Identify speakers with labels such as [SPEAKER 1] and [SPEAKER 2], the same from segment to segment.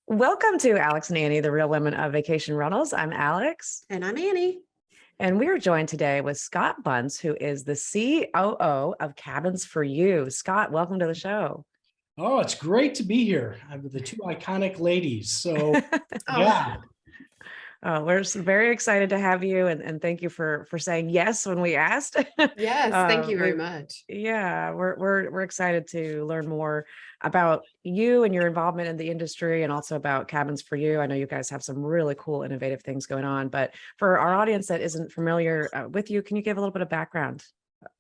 [SPEAKER 1] Welcome to Alex and Annie, the Real Women of Vacation Rentals. I'm Alex.
[SPEAKER 2] And I'm Annie.
[SPEAKER 1] And we are joined today with Scott Bunce, who is the COO of Cabins for You. Scott, welcome to the show.
[SPEAKER 3] Oh, it's great to be here with the two iconic ladies. So, yeah.
[SPEAKER 1] We're very excited to have you, and thank you for saying yes when we asked.
[SPEAKER 2] Yes, thank you very much.
[SPEAKER 1] Yeah, we're excited to learn more about you and your involvement in the industry, and also about Cabins for You. I know you guys have some really cool, innovative things going on. But for our audience that isn't familiar with you, can you give a little bit of background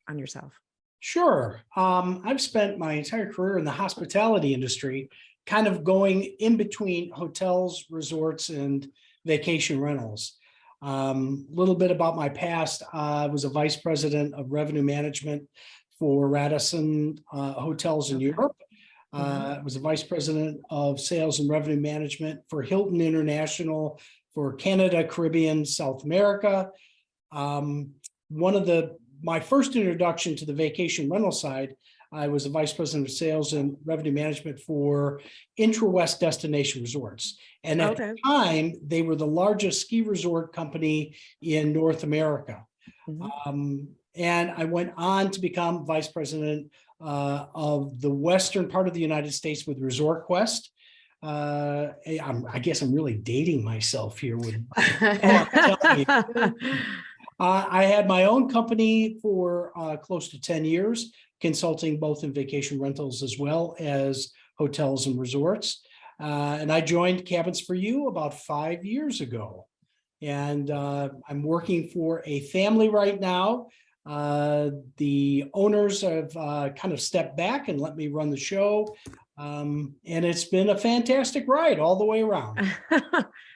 [SPEAKER 1] on yourself?
[SPEAKER 3] Sure. I've spent my entire career in the hospitality industry, kind of going in between hotels, resorts, and vacation rentals. A little bit about my past. I was a vice president of revenue management for Radisson Hotels in Europe. I was a vice president of sales and revenue management for Hilton International for Canada, Caribbean, South America. My first introduction to the vacation rental side, I was a vice president of sales and revenue management for Intra-West Destination Resorts. And at the time, they were the largest ski resort company in North America. And I went on to become vice president of the western part of the United States with Resort Quest. I guess I'm really dating myself here with I had my own company for close to 10 years, consulting both in vacation rentals as well as hotels and resorts. And I joined Cabins for You about 5 years ago. And I'm working for a family right now. The owners have kind of stepped back and let me run the show. And it's been a fantastic ride all the way around.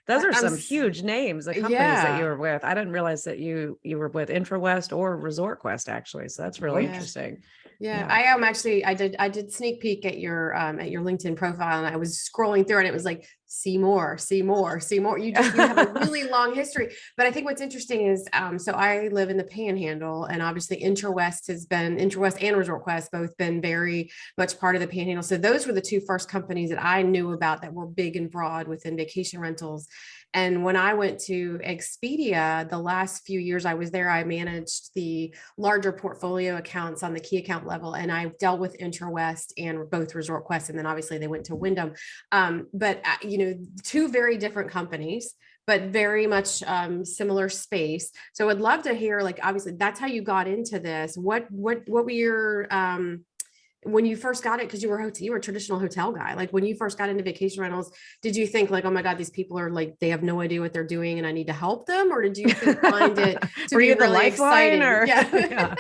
[SPEAKER 1] Those are some huge names, the companies that you were with. I didn't realize that you were with Intra-West or Resort Quest, actually. So that's really interesting.
[SPEAKER 2] Yeah, I am actually. I did sneak peek at your LinkedIn profile, and I was scrolling through, and it was like, see more, see more, see more. You have a really long history. But I think what's interesting is, so I live in the Panhandle, and obviously Intra-West and Resort Quest both been very much part of the Panhandle. So those were the two first companies that I knew about that were big and broad within vacation rentals. And when I went to Expedia, the last few years I was there, I managed the larger portfolio accounts on the key account level. And I dealt with Intra-West and both Resort Quest. And then obviously they went to Wyndham. But two very different companies, but very much similar space. So I'd love to hear, like, obviously that's how you got into this. What were your, when you first got it, because you were a traditional hotel guy, like when you first got into vacation rentals, did you think like, oh my God, these people are like, they have no idea what they're doing and I need to help them? Or did you find it to be really exciting?
[SPEAKER 1] Yeah.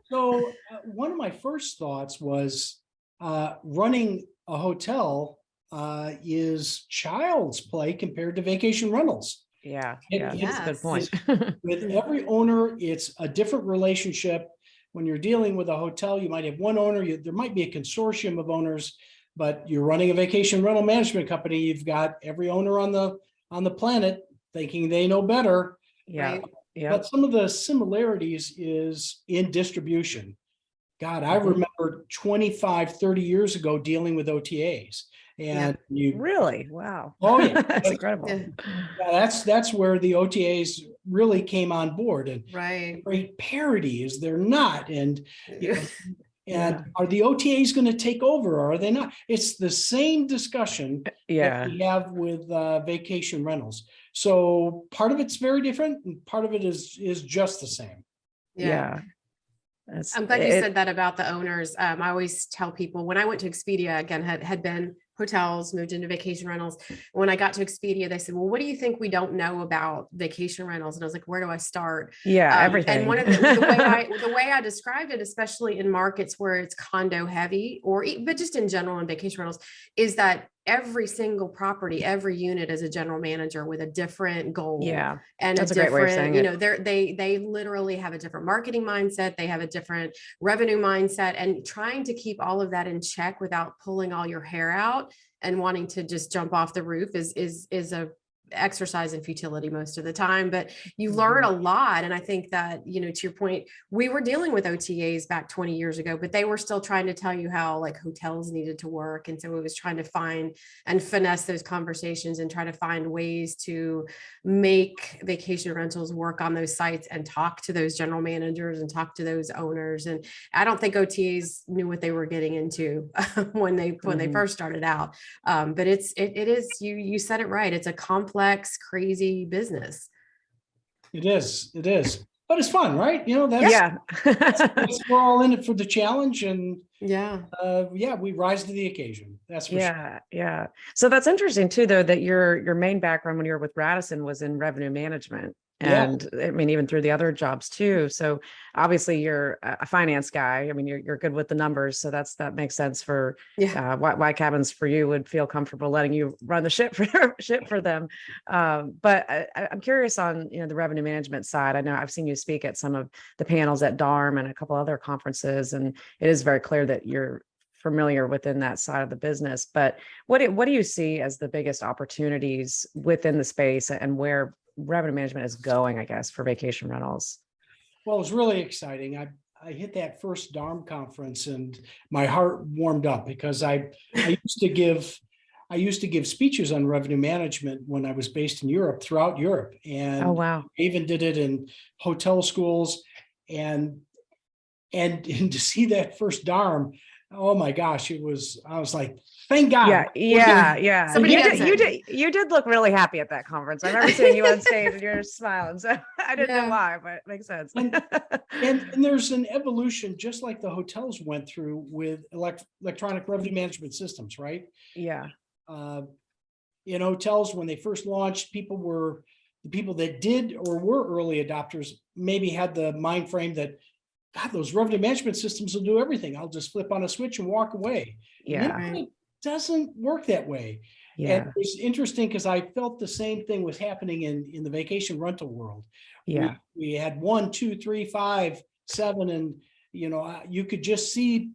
[SPEAKER 3] So one of my first thoughts was running a hotel is child's play compared to vacation rentals.
[SPEAKER 1] Yeah, that's a good point.
[SPEAKER 3] With every owner, it's a different relationship. When you're dealing with a hotel, you might have one owner, there might be a consortium of owners, but you're running a vacation rental management company. You've got every owner on the planet thinking they know better.
[SPEAKER 1] Yeah.
[SPEAKER 3] But some of the similarities is in distribution. God, I remember 25, 30 years ago dealing with OTAs. And you
[SPEAKER 1] really, wow.
[SPEAKER 3] Oh yeah,
[SPEAKER 1] that's incredible.
[SPEAKER 3] Yeah, that's where the OTAs really came on board, and great parity is there not, and are the OTAs going to take over or are they not? It's the same discussion that we have with vacation rentals. So part of it's very different, and part of it is just the same.
[SPEAKER 2] Yeah. I'm glad you said that about the owners. I always tell people when I went to Expedia, again, had been hotels, moved into vacation rentals. When I got to Expedia, they said, well, what do you think we don't know about vacation rentals? And I was like, where do I start?
[SPEAKER 1] Everything.
[SPEAKER 2] And one of the way I described it, especially in markets where it's condo heavy, but just in general in vacation rentals, is that every single property, every unit is a general manager with a different goal.
[SPEAKER 1] Yeah.
[SPEAKER 2] And
[SPEAKER 1] that's
[SPEAKER 2] a different,
[SPEAKER 1] great way of saying it.
[SPEAKER 2] they literally have a different marketing mindset. They have a different revenue mindset, and trying to keep all of that in check without pulling all your hair out and wanting to just jump off the roof is a exercise in futility most of the time, but you learn a lot. And I think that, to your point, we were dealing with OTAs back 20 years ago, but they were still trying to tell you how like hotels needed to work. And so it was trying to find and finesse those conversations and try to find ways to make vacation rentals work on those sites and talk to those general managers and talk to those owners. And I don't think OTAs knew what they were getting into when they first started out. But it is, you said it right. It's a complex, crazy business.
[SPEAKER 3] It is, but it's fun, right? We're all in it for the challenge, and we rise to the occasion. That's for sure.
[SPEAKER 1] Yeah. So that's interesting too, though, that your main background when you were with Radisson was in revenue management. And I mean, even through the other jobs too. So obviously you're a finance guy. I mean, you're good with the numbers. So that makes sense for why Cabins for you would feel comfortable letting you run the ship for them. But I'm curious on, the revenue management side. I know I've seen you speak at some of the panels at DARM and a couple other conferences, and it is very clear that you're familiar within that side of the business. But what do you see as the biggest opportunities within the space and where revenue management is going, I guess, for vacation rentals?
[SPEAKER 3] Well, it was really exciting. I hit that first DARM conference and my heart warmed up because I used to give speeches on revenue management when I was based in Europe, throughout Europe. And
[SPEAKER 1] oh, wow.
[SPEAKER 3] I even did it in hotel schools, and to see that first DARM, oh my gosh, I was like, thank God.
[SPEAKER 1] Yeah.
[SPEAKER 2] You
[SPEAKER 1] did look really happy at that conference. I remember seeing you on stage and you're smiling. So I didn't know why, but it makes sense.
[SPEAKER 3] And there's an evolution, just like the hotels went through with electronic revenue management systems, right?
[SPEAKER 1] Yeah.
[SPEAKER 3] In hotels, when they first launched, the people that did or were early adopters maybe had the mind frame that, God, those revenue management systems will do everything. I'll just flip on a switch and walk away.
[SPEAKER 1] Yeah.
[SPEAKER 3] It doesn't work that way.
[SPEAKER 1] Yeah.
[SPEAKER 3] And it's interesting because I felt the same thing was happening in the vacation rental world.
[SPEAKER 1] Yeah.
[SPEAKER 3] We had 1, 2, 3, 5, 7, and you could just see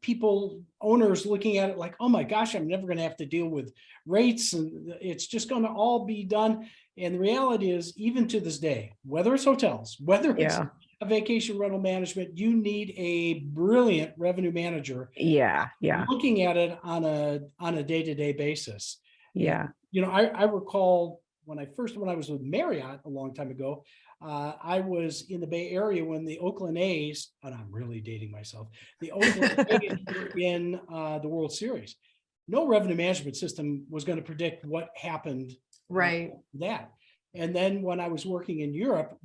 [SPEAKER 3] owners looking at it like, oh my gosh, I'm never going to have to deal with rates, and it's just going to all be done. And the reality is, even to this day, whether it's hotels, whether it's a vacation rental management, you need a brilliant revenue manager.
[SPEAKER 1] Yeah.
[SPEAKER 3] Looking at it on a day-to-day basis.
[SPEAKER 1] Yeah.
[SPEAKER 3] And, I recall when I was with Marriott a long time ago, I was in the Bay Area when the Oakland A's, and I'm really dating myself, the Oakland A's were in the World Series. No revenue management system was going to predict what happened.
[SPEAKER 2] Right.
[SPEAKER 3] And then when I was working in Europe,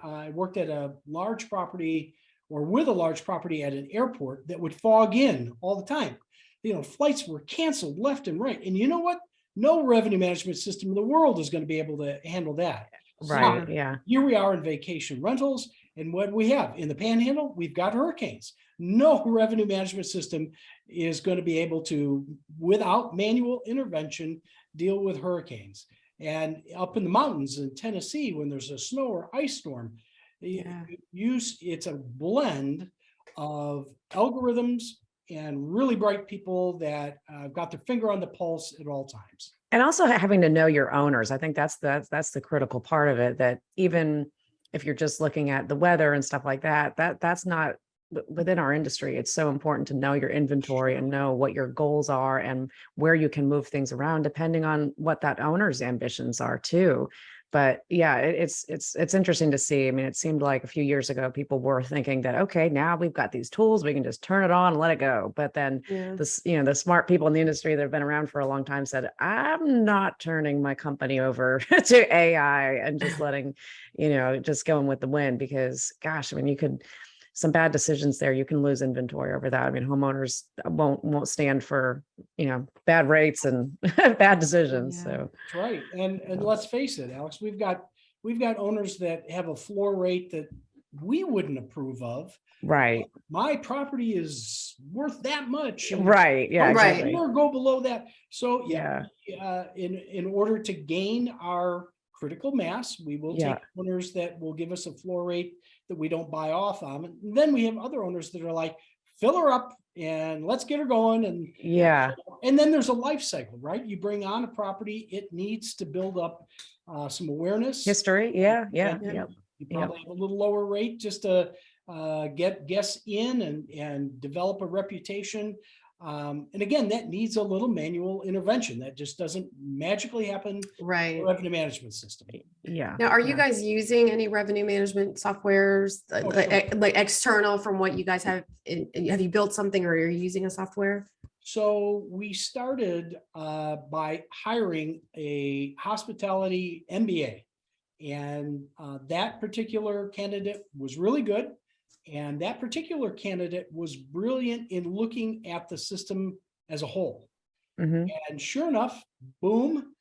[SPEAKER 3] I worked at a large property with a large property at an airport that would fog in all the time. Flights were canceled left and right. And you know what? No revenue management system in the world is going to be able to handle that.
[SPEAKER 1] Right.
[SPEAKER 3] So,
[SPEAKER 1] yeah.
[SPEAKER 3] Here we are in vacation rentals. And what we have in the Panhandle, we've got hurricanes. No revenue management system is going to be able to, without manual intervention, deal with hurricanes. And up in the mountains in Tennessee, when there's a snow or ice storm, it's a blend of algorithms and really bright people that got their finger on the pulse at all times.
[SPEAKER 1] And also having to know your owners. I think that's the critical part of it, that even if you're just looking at the weather and stuff like that, that's not within our industry. It's so important to know your inventory and know what your goals are and where you can move things around depending on what that owner's ambitions are too. But yeah, it's interesting to see. I mean, it seemed like a few years ago, people were thinking that, okay, now we've got these tools, we can just turn it on and let it go. But then the smart people in the industry that have been around for a long time said, I'm not turning my company over to AI and just letting, just going with the wind, because gosh, I mean, some bad decisions there, you can lose inventory over that. I mean, homeowners won't stand for, bad rates and bad decisions.
[SPEAKER 2] Yeah.
[SPEAKER 1] So
[SPEAKER 3] that's right. And let's face it, Alex, we've got owners that have a floor rate that we wouldn't approve of.
[SPEAKER 1] Right.
[SPEAKER 3] My property is worth that much.
[SPEAKER 1] Right. Yeah. Exactly.
[SPEAKER 3] Or go below that. So
[SPEAKER 1] yeah.
[SPEAKER 3] In order to gain our critical mass, we will take owners that will give us a floor rate that we don't buy off on. And then we have other owners that are like, fill her up and let's get her going.
[SPEAKER 1] Yeah.
[SPEAKER 3] And then there's a life cycle, right? You bring on a property, it needs to build up some awareness.
[SPEAKER 1] History. Yeah. Yeah.
[SPEAKER 3] And
[SPEAKER 1] Yep.
[SPEAKER 3] you probably have a little lower rate just to get guests in and develop a reputation. And again, that needs a little manual intervention. That just doesn't magically happen.
[SPEAKER 2] Right.
[SPEAKER 3] In the revenue management system.
[SPEAKER 1] Yeah.
[SPEAKER 2] Now, are you
[SPEAKER 1] Yeah.
[SPEAKER 2] guys using any revenue management softwares, like external from what you guys have? Have you built something, or are you using a software?
[SPEAKER 3] So we started by hiring a hospitality MBA, and that particular candidate was really good. And that particular candidate was brilliant in looking at the system as a whole.
[SPEAKER 1] Mhm.
[SPEAKER 3] And sure enough, boom,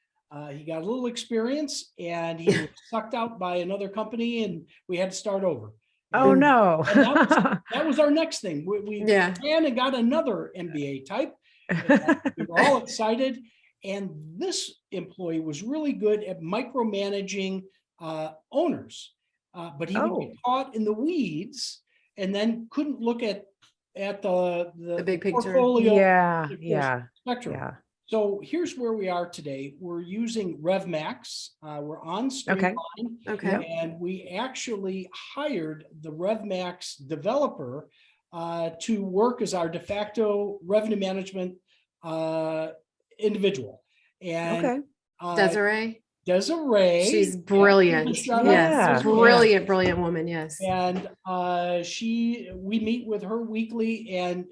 [SPEAKER 3] he got a little experience and he was sucked out by another company and we had to start over.
[SPEAKER 1] Oh
[SPEAKER 3] And-
[SPEAKER 1] no.
[SPEAKER 3] and that was our next thing. We
[SPEAKER 2] Yeah.
[SPEAKER 3] ran and got another MBA type. And we were all excited. And this employee was really good at micromanaging owners, but he would get caught in the weeds and then couldn't look at the
[SPEAKER 2] big picture.
[SPEAKER 3] portfolio
[SPEAKER 1] Yeah.
[SPEAKER 3] full
[SPEAKER 1] Yeah.
[SPEAKER 3] spectrum.
[SPEAKER 1] Yeah.
[SPEAKER 3] So here's where we are today. We're using RevMax. We're on Streamline.
[SPEAKER 2] Okay.
[SPEAKER 3] And we actually hired the RevMax developer to work as our de facto revenue management individual. And
[SPEAKER 1] Okay.
[SPEAKER 3] Desiree.
[SPEAKER 2] She's brilliant.
[SPEAKER 1] Yeah.
[SPEAKER 2] Yes, brilliant woman. Yes.
[SPEAKER 3] And we meet with her weekly, and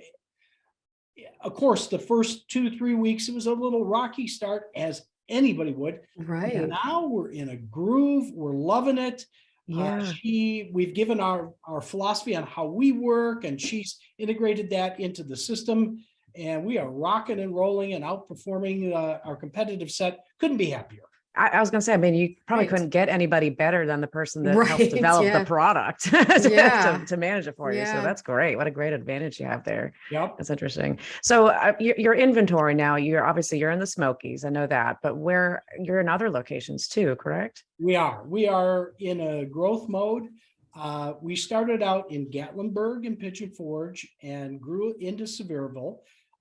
[SPEAKER 3] of course, the first 2-3 weeks, it was a little rocky start, as anybody would.
[SPEAKER 2] Right.
[SPEAKER 3] And now we're in a groove. We're loving it.
[SPEAKER 1] Yeah.
[SPEAKER 3] We've given our philosophy on how we work, and she's integrated that into the system. And we are rocking and rolling and outperforming our competitive set. Couldn't be happier.
[SPEAKER 1] I was going to say, I mean, you probably
[SPEAKER 2] Right.
[SPEAKER 1] couldn't get anybody better than the person that
[SPEAKER 2] Right,
[SPEAKER 1] helps develop
[SPEAKER 2] yeah.
[SPEAKER 1] the product
[SPEAKER 2] Yeah.
[SPEAKER 1] to manage it for you. So
[SPEAKER 2] Yeah.
[SPEAKER 1] that's great. What a great advantage you have there.
[SPEAKER 3] Yep.
[SPEAKER 1] That's interesting. So your inventory now, you're in the Smokies. I know that, but you're in other locations too, correct?
[SPEAKER 3] We are in a growth mode. We started out in Gatlinburg and Pigeon Forge and grew into Sevierville.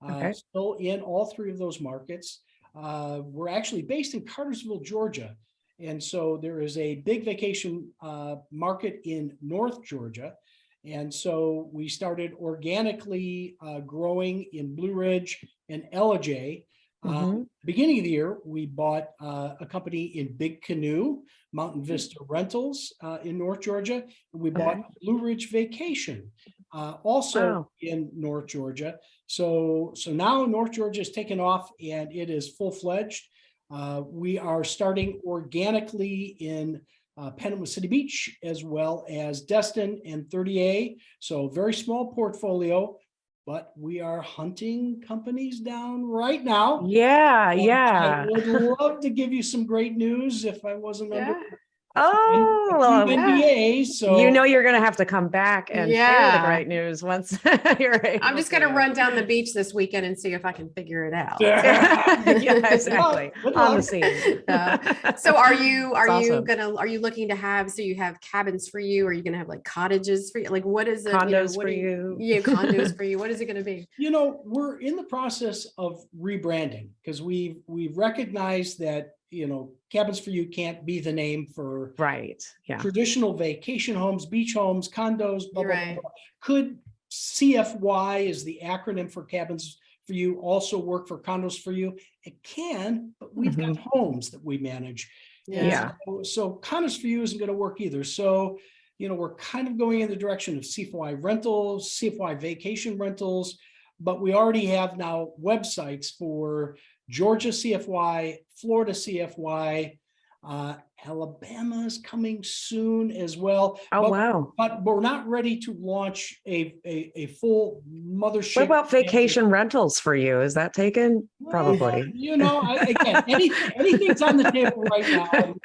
[SPEAKER 1] Okay.
[SPEAKER 3] Still in all three of those markets. We're actually based in Cartersville, Georgia. And so there is a big vacation market in North Georgia. And so we started organically growing in Blue Ridge and Ellijay. Beginning of the year, we bought a company in Big Canoe, Mountain Vista Rentals in North Georgia. And we bought Blue Ridge Vacation also in North Georgia. So now North Georgia is taken off and it is full-fledged. We are starting organically in Panama City Beach, as well as Destin and 30A. So very small portfolio, but we are hunting companies down right now.
[SPEAKER 1] Yeah.
[SPEAKER 3] And
[SPEAKER 1] Yeah.
[SPEAKER 3] I would love to give you some great news if I wasn't under
[SPEAKER 1] Oh,
[SPEAKER 3] NDA. So
[SPEAKER 1] you're going to have to come back and share the great news once you're able
[SPEAKER 2] I'm just going to run down the beach this weekend and see if I can figure it out.
[SPEAKER 1] Yeah, exactly.
[SPEAKER 3] Good
[SPEAKER 1] On the
[SPEAKER 3] luck.
[SPEAKER 1] scene.
[SPEAKER 2] So are you
[SPEAKER 1] awesome.
[SPEAKER 2] are you looking to have, so you have cabins for you? Are you going to have like cottages for you? Like what is it?
[SPEAKER 1] Condos
[SPEAKER 2] what
[SPEAKER 1] for
[SPEAKER 2] do
[SPEAKER 1] you.
[SPEAKER 2] Yeah, condos for you. What is it going to be?
[SPEAKER 3] We're in the process of rebranding because we've recognized that Cabins for You can't be the name for
[SPEAKER 1] Right. Yeah.
[SPEAKER 3] traditional vacation homes, beach homes, condos, blah, blah,
[SPEAKER 2] Right.
[SPEAKER 3] blah. Could CFY is the acronym for Cabins for You also work for Condos for You? It can, but we've got homes that we manage. And
[SPEAKER 1] Yeah.
[SPEAKER 3] So Condos for You isn't going to work either. So, we're kind of going in the direction of CFY rentals, CFY vacation rentals, but we already have now websites for Georgia CFY, Florida CFY, Alabama is coming soon as well.
[SPEAKER 1] Oh, wow.
[SPEAKER 3] But we're not ready to launch a full mothership.
[SPEAKER 1] What about vacation rentals for you? Is that taken? Probably.
[SPEAKER 3] Again, anything's on the table right now. And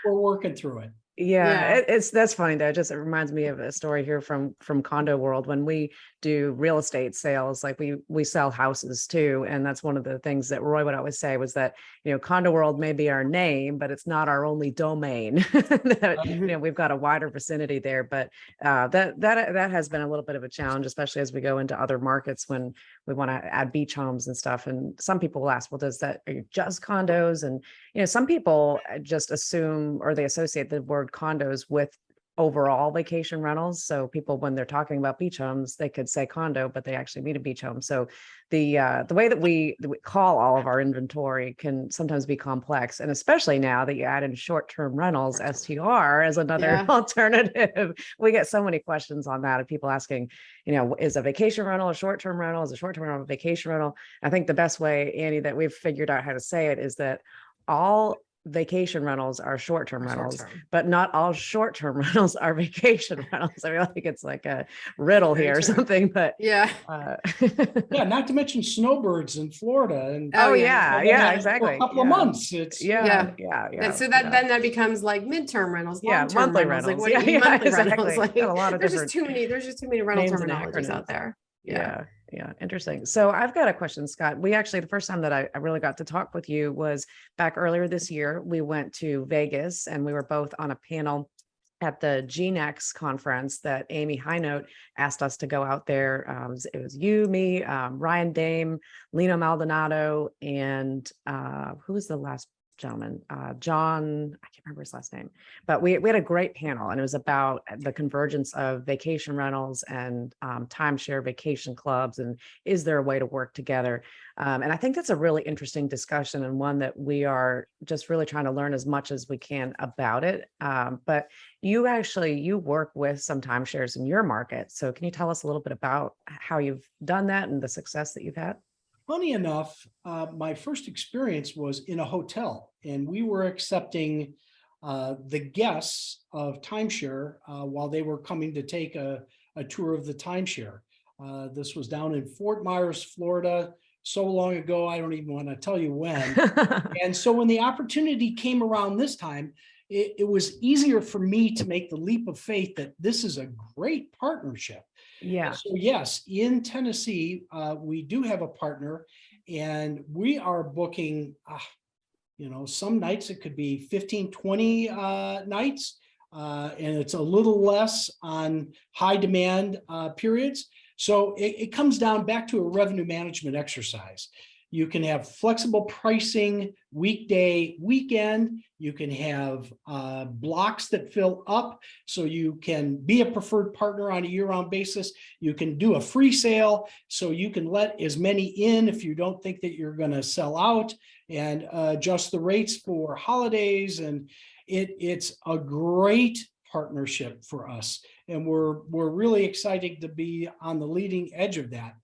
[SPEAKER 3] we're working through it.
[SPEAKER 1] Yeah,
[SPEAKER 2] Yeah.
[SPEAKER 1] that's funny though. It reminds me of a story here from Condo World. When we do real estate sales, like we sell houses too, and that's one of the things that Roy would always say was that, Condo World may be our name, but it's not our only domain. That,
[SPEAKER 2] Mhm.
[SPEAKER 1] we've got a wider vicinity there, but that has been a little bit of a challenge, especially as we go into other markets when we want to add beach homes and stuff. And some people will ask, well, are you just condos? And some people just assume or they associate the word condos with overall vacation rentals. So people, when they're talking about beach homes, they could say condo, but they actually mean a beach home. So the way that we call all of our inventory can sometimes be complex, and especially now that you add in short-term rentals, STR, as another
[SPEAKER 2] Yeah.
[SPEAKER 1] alternative. We get so many questions on that of people asking, is a vacation rental a short-term rental? Is a short-term rental a vacation rental? I think the best way, Annie, that we've figured out how to say it is that all vacation rentals are short-term
[SPEAKER 2] Or short
[SPEAKER 1] rentals,
[SPEAKER 2] term.
[SPEAKER 1] but not all short-term rentals are vacation rentals. I feel like it's like a riddle
[SPEAKER 2] Very
[SPEAKER 1] here or
[SPEAKER 2] true.
[SPEAKER 1] something, but
[SPEAKER 2] Yeah.
[SPEAKER 1] uh,
[SPEAKER 3] Yeah, not to mention snowbirds in Florida and
[SPEAKER 2] Oh
[SPEAKER 1] oh
[SPEAKER 2] yeah. Yeah.
[SPEAKER 1] yeah,
[SPEAKER 3] they've
[SPEAKER 1] yeah,
[SPEAKER 3] had it for a
[SPEAKER 1] exactly.
[SPEAKER 3] couple of
[SPEAKER 1] Yeah.
[SPEAKER 3] months. It's
[SPEAKER 1] Yeah,
[SPEAKER 2] Yeah.
[SPEAKER 1] yeah, yeah,
[SPEAKER 2] So
[SPEAKER 1] yeah.
[SPEAKER 2] then that becomes like midterm rentals,
[SPEAKER 1] Yeah,
[SPEAKER 2] long-term
[SPEAKER 1] monthly
[SPEAKER 2] rentals. Like
[SPEAKER 1] rentals.
[SPEAKER 2] what
[SPEAKER 1] Yeah,
[SPEAKER 2] do you
[SPEAKER 1] yeah,
[SPEAKER 2] monthly rentals?
[SPEAKER 1] exactly.
[SPEAKER 2] Like
[SPEAKER 1] Got a lot of
[SPEAKER 2] there's just
[SPEAKER 1] different
[SPEAKER 2] too many, rental
[SPEAKER 1] names and
[SPEAKER 2] terminologies out
[SPEAKER 1] acronyms.
[SPEAKER 2] there. Yeah.
[SPEAKER 1] Yeah, yeah, interesting. So I've got a question, Scott. We actually, the first time that I really got to talk with you was back earlier this year. We went to Vegas and we were both on a panel at the GNEX conference that Amy Highnote asked us to go out there. It was you, me, Ryan Dame, Lino Maldonado, and who was the last gentleman? John, I can't remember his last name, but we had a great panel, and it was about the convergence of vacation rentals and timeshare vacation clubs, and is there a way to work together? And I think that's a really interesting discussion, and one that we are just really trying to learn as much as we can about it. But you work with some timeshares in your market. So can you tell us a little bit about how you've done that and the success that you've had?
[SPEAKER 3] funny enough, my first experience was in a hotel, and we were accepting the guests of timeshare while they were coming to take a tour of the timeshare. This was down in Fort Myers, Florida, so long ago, I don't even want to tell you when. And so when the opportunity came around this time, it was easier for me to make the leap of faith that this is a great partnership.
[SPEAKER 1] Yeah.
[SPEAKER 3] So yes, in Tennessee, we do have a partner, and we are booking, some nights it could be 15, 20 nights, and it's a little less on high demand periods. So it comes down back to a revenue management exercise. You can have flexible pricing, weekday, weekend. You can have blocks that fill up, so you can be a preferred partner on a year-round basis. You can do a free sale, so you can let as many in if you don't think that you're going to sell out, and adjust the rates for holidays. And it's a great partnership for us, and we're really excited to be on the leading edge of that.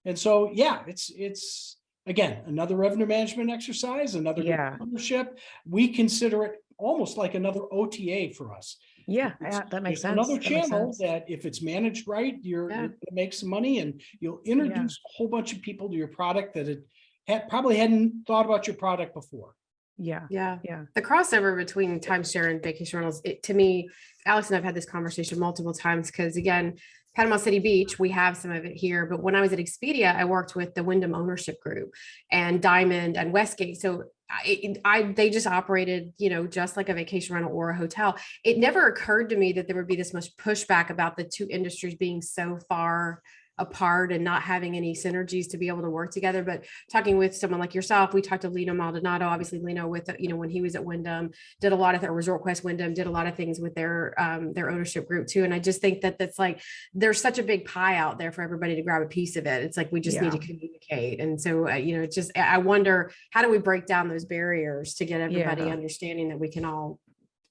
[SPEAKER 3] And so, yeah, it's again another revenue management exercise, another good
[SPEAKER 1] Yeah.
[SPEAKER 3] partnership. We consider it almost like another OTA for us.
[SPEAKER 1] Yeah. Yeah. That makes
[SPEAKER 3] It's
[SPEAKER 1] sense.
[SPEAKER 3] another
[SPEAKER 1] That makes
[SPEAKER 3] channel
[SPEAKER 1] sense.
[SPEAKER 3] that, if it's managed right, you're
[SPEAKER 2] Yeah.
[SPEAKER 3] going to make some money, and you'll
[SPEAKER 1] Yeah.
[SPEAKER 3] introduce a whole bunch of people to your product that probably hadn't thought about your product before.
[SPEAKER 1] Yeah.
[SPEAKER 2] Yeah.
[SPEAKER 1] Yeah.
[SPEAKER 2] The crossover between timeshare and vacation rentals, to me, Alex and I've had this conversation multiple times because, again, Panama City Beach, we have some of it here. But when I was at Expedia, I worked with the Wyndham Ownership Group and Diamond and Westgate. So they just operated, just like a vacation rental or a hotel. It never occurred to me that there would be this much pushback about the two industries being so far apart and not having any synergies to be able to work together. But talking with someone like yourself, we talked to Lino Maldonado, obviously Lino with, when he was at Wyndham, did a lot of Resort Quest Wyndham, did a lot of things with their ownership group too. And I just think that that's like, there's such a big pie out there for everybody to grab a piece of it. It's like, we just need to communicate. And so, it's just, I wonder, how do we break down those barriers to get everybody understanding that we can all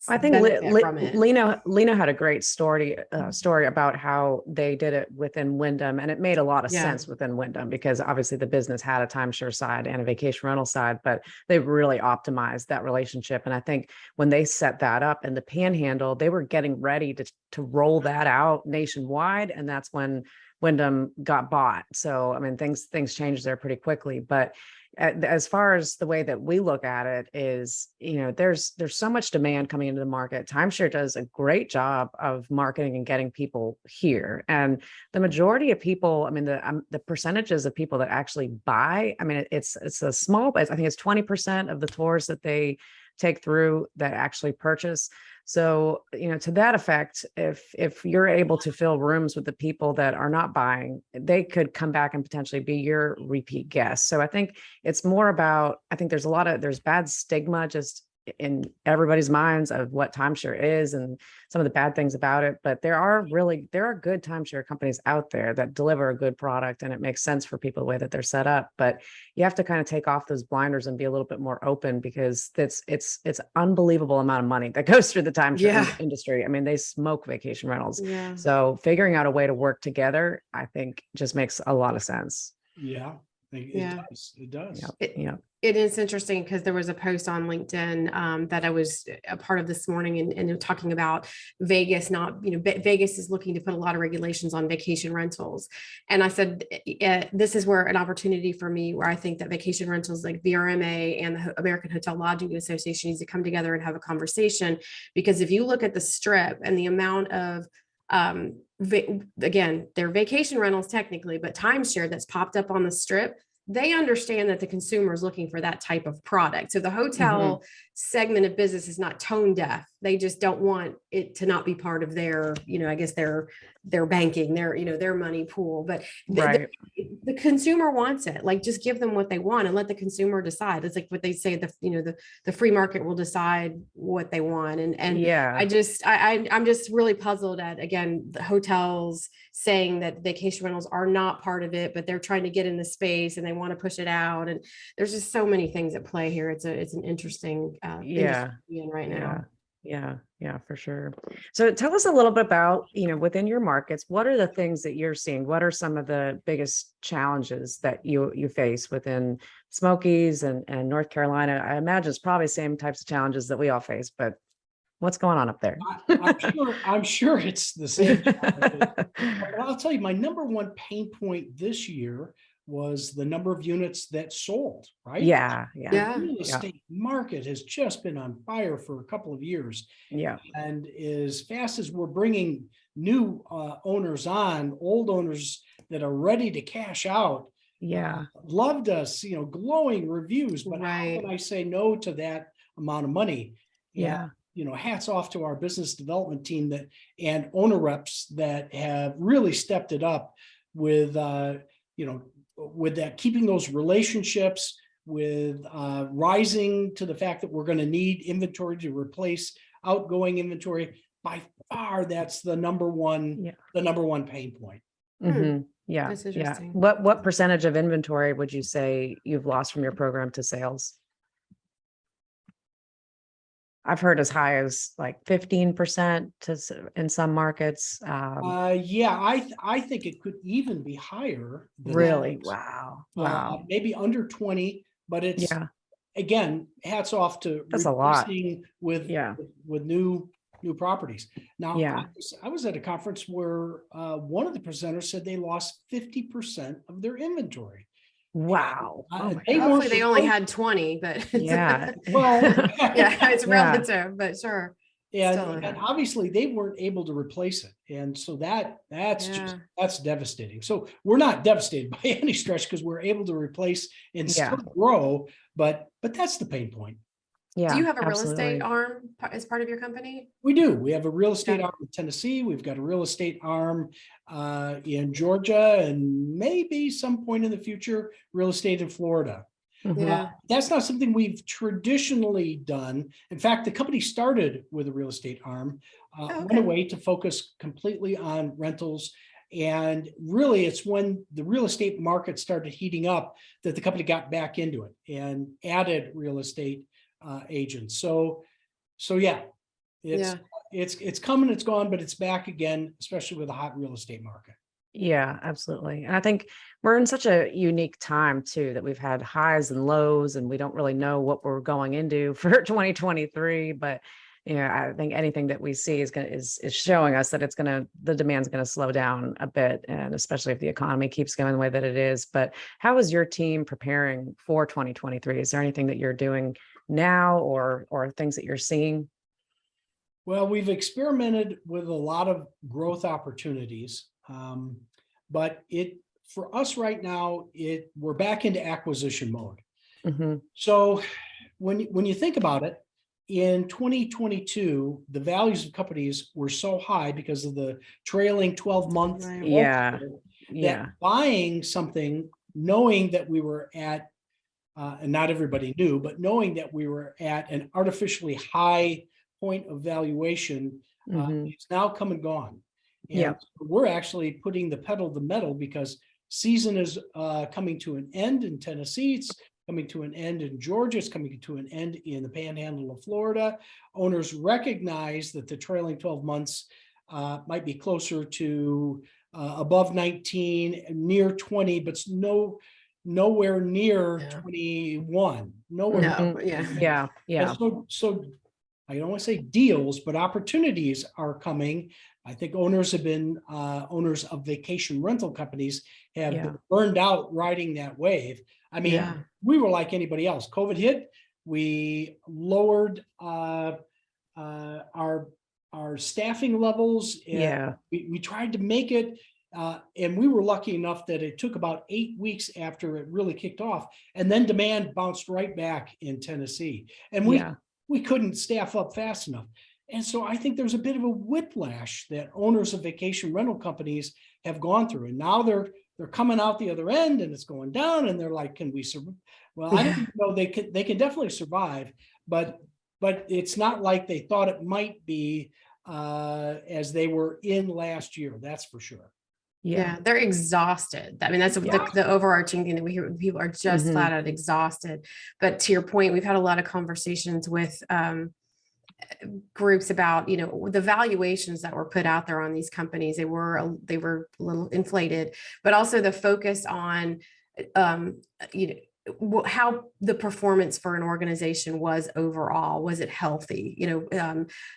[SPEAKER 1] I think
[SPEAKER 2] benefit from it?
[SPEAKER 1] Lena had a great story about how they did it within Wyndham, and it made a lot of sense within Wyndham because obviously the business had a timeshare side and a vacation rental side, but they really optimized that relationship. And I think when they set that up in the Panhandle, they were getting ready to roll that out nationwide, and that's when Wyndham got bought. So I mean, things changed there pretty quickly, but as far as the way that we look at it is, there's so much demand coming into the market. Timeshare does a great job of marketing and getting people here. And the majority of people, I mean, the percentages of people that actually buy, I mean, it's a small, I think it's 20% of the tours that they take through that actually purchase. So, to that effect, if you're able to fill rooms with the people that are not buying, they could come back and potentially be your repeat guests. So I think it's more about, I think there's bad stigma just in everybody's minds of what timeshare is and some of the bad things about it. But there are good timeshare companies out there that deliver a good product, and it makes sense for people the way that they're set up. But you have to kind of take off those blinders and be a little bit more open, because it's unbelievable amount of money that goes through the timeshare industry. I mean, they smoke vacation rentals.
[SPEAKER 2] Yeah.
[SPEAKER 1] So figuring out a way to work together, I think, just makes a lot of sense.
[SPEAKER 3] Yeah, it does. It does.
[SPEAKER 1] Yep.
[SPEAKER 2] It is interesting because there was a post on LinkedIn that I was a part of this morning, and talking about Vegas. Vegas is looking to put a lot of regulations on vacation rentals. And I said, this is where an opportunity for me, where I think that vacation rentals like VRMA and the American Hotel Lodging Association needs to come together and have a conversation. Because if you look at the Strip and the amount of, again, they're vacation rentals technically, but timeshare that's popped up on the Strip, they understand that the consumer is looking for that type of product. So the hotel segment of business is not tone deaf. They just don't want it to not be part of their, I guess their banking, their money pool. But the consumer wants it. Like, just give them what they want and let the consumer decide. It's like what they say, the free market will decide what they want. And I'm just really puzzled at, again, the hotels saying that vacation rentals are not part of it, but they're trying to get in the space and they want to push it out. And there's just so many things at play here. It's an interesting industry in right now.
[SPEAKER 1] Yeah, for sure. So tell us a little bit about, within your markets, what are the things that you're seeing? What are some of the biggest challenges that you face within Smokies and North Carolina? I imagine it's probably the same types of challenges that we all face, but what's going on up there?
[SPEAKER 3] I'm sure it's the same. But I'll tell you, my number one pain point this year was the number of units that sold, right?
[SPEAKER 1] Yeah.
[SPEAKER 3] The real estate market has just been on fire for a couple of years.
[SPEAKER 1] Yeah.
[SPEAKER 3] And as fast as we're bringing new owners on, old owners that are ready to cash out, loved us, glowing reviews. But how can I say no to that amount of money?
[SPEAKER 1] Yeah.
[SPEAKER 3] Hats off to our business development team and owner reps that have really stepped it up with, with that, keeping those relationships, with rising to the fact that we're going to need inventory to replace outgoing inventory. By far, that's the number one pain point.
[SPEAKER 1] Yeah.
[SPEAKER 2] That's interesting.
[SPEAKER 1] What percentage of inventory would you say you've lost from your program to sales? I've heard as high as like 15% in some markets.
[SPEAKER 3] I think it could even be higher.
[SPEAKER 1] Really?
[SPEAKER 3] That.
[SPEAKER 1] Wow.
[SPEAKER 3] Maybe under 20, but it's again, hats off to
[SPEAKER 1] that's a lot
[SPEAKER 3] with new properties. Now, I was at a conference where one of the presenters said they lost 50% of their inventory.
[SPEAKER 1] Wow.
[SPEAKER 2] Hopefully they only had 20, but it's relative, but sure.
[SPEAKER 3] And obviously they weren't able to replace it. And so that's devastating. So we're not devastated by any stretch, because we're able to replace and still grow, but that's the pain point.
[SPEAKER 2] Yeah. Do you have a real estate arm as part of your company?
[SPEAKER 3] We do. We have a real estate arm in Tennessee. We've got a real estate arm in Georgia, and maybe some point in the future, real estate in Florida. That's not something we've traditionally done. In fact, the company started with a real estate arm, went away to focus completely on rentals. And really, it's when the real estate market started heating up that the company got back into it and added real estate agents. So it's coming, it's gone, but it's back again, especially with a hot real estate market.
[SPEAKER 1] Yeah, absolutely. And I think we're in such a unique time too, that we've had highs and lows, and we don't really know what we're going into for 2023, but Yeah, I think anything that we see is showing us that the demand's gonna slow down a bit, and especially if the economy keeps going the way that it is. But how is your team preparing for 2023? Is there anything that you're doing now, or things that you're seeing?
[SPEAKER 3] Well, we've experimented with a lot of growth opportunities. But for us right now, we're back into acquisition mode.
[SPEAKER 1] Mhm.
[SPEAKER 3] So when you think about it, in 2022, the values of companies were so high because of the trailing 12-month
[SPEAKER 2] Right.
[SPEAKER 1] Yeah,
[SPEAKER 3] that
[SPEAKER 1] yeah,
[SPEAKER 3] buying something, knowing that we were at, and not everybody knew, but knowing that we were at an artificially high point of valuation,
[SPEAKER 1] mhm,
[SPEAKER 3] it's now come and gone. And
[SPEAKER 1] yep,
[SPEAKER 3] we're actually putting the pedal to the metal because season is coming to an end in Tennessee. It's coming to an end in Georgia. It's coming to an end in the Panhandle of Florida. Owners recognize that the trailing 12 months might be closer to above 19, near 20, but nowhere near
[SPEAKER 2] Yeah.
[SPEAKER 3] 21. Nowhere.
[SPEAKER 2] No,
[SPEAKER 1] mhm,
[SPEAKER 2] yeah.
[SPEAKER 1] yeah,
[SPEAKER 3] And
[SPEAKER 1] yeah,
[SPEAKER 3] so I don't want to say deals, but opportunities are coming. I think owners of vacation rental companies have
[SPEAKER 1] yeah,
[SPEAKER 3] been burned out riding that wave. I mean,
[SPEAKER 2] Yeah.
[SPEAKER 3] we were like anybody else. COVID hit, we lowered our staffing levels, and
[SPEAKER 1] yeah,
[SPEAKER 3] we tried to make it. And we were lucky enough that it took about 8 weeks after it really kicked off, and then demand bounced right back in Tennessee, and
[SPEAKER 1] yeah,
[SPEAKER 3] we couldn't staff up fast enough. And so I think there's a bit of a whiplash that owners of vacation rental companies have gone through, and now they're coming out the other end, and it's going down, and they're like, "Can we survive?" Well, I don't
[SPEAKER 2] Yeah.
[SPEAKER 3] know. They can definitely survive, but it's not like they thought it might be as they were in last year. That's for sure.
[SPEAKER 1] yeah,
[SPEAKER 2] Yeah, they're exhausted. I mean, that's
[SPEAKER 1] yeah,
[SPEAKER 2] the overarching thing that we hear. People are just
[SPEAKER 1] mhm,
[SPEAKER 2] flat out exhausted. But to your point, we've had a lot of conversations with groups about, the valuations that were put out there on these companies. They were a little inflated, but also the focus on um, you know how the performance for an organization was overall. Was it healthy?